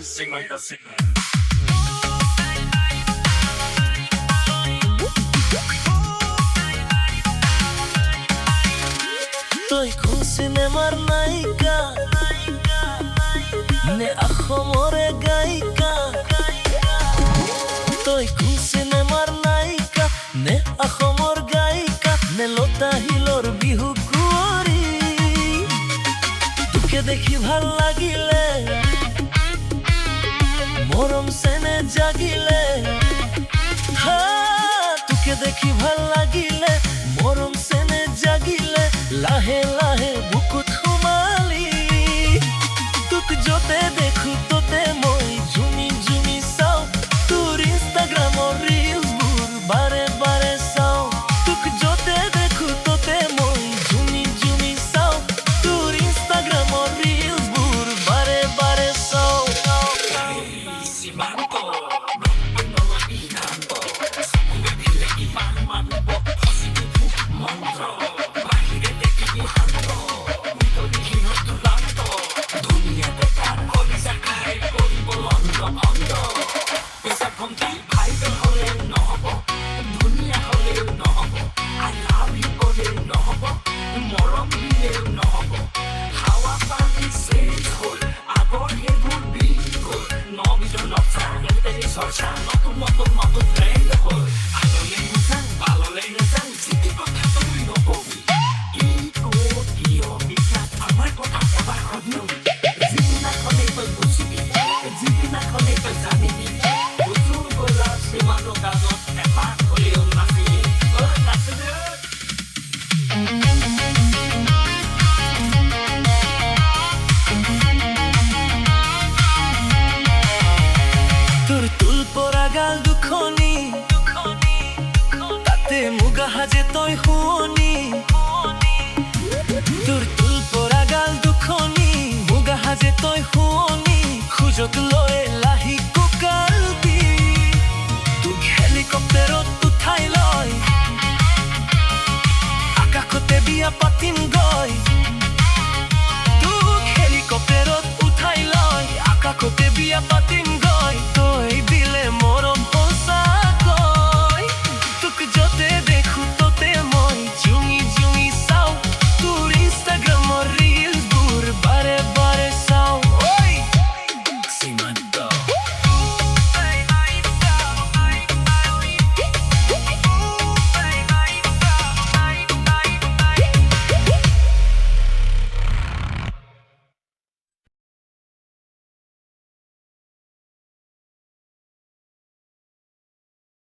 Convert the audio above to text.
Той সিনেমার নায়িকা নে আখমরে গায়িকা Той সিনেমার নায়িকা নে আখমর গায়িকা নে লতা হিলর বিহু কুঁৱৰী তোকে দেখি ভাল লাগিলে মৰম চেনে জাগিলে তোকে দেখি ভাল লাগিলে মৰম চেনে জাগিলে লাহে লাহে বুকুত সোমালি তোক যতে দেখো ততে মই ঝুমি ঝুমি চাও তোৰ ইনষ্টাগ্ৰামৰ ৰিলছবোৰ বাৰে বাৰে চাও তোক যতে দেখো ততে মই ঝুমি ঝুমি চাও তোৰ ইনষ্টাগ্ৰামৰ ৰিলছবোৰ বাৰে বাৰে চাও তোৰ তুল পৰা গাল দুখনি তাতে মুগা সাজে তই শুৱনি তোৰ তুল পৰা গাল দুখনি মুগা সাজে তই শুৱনি খোজত লৈ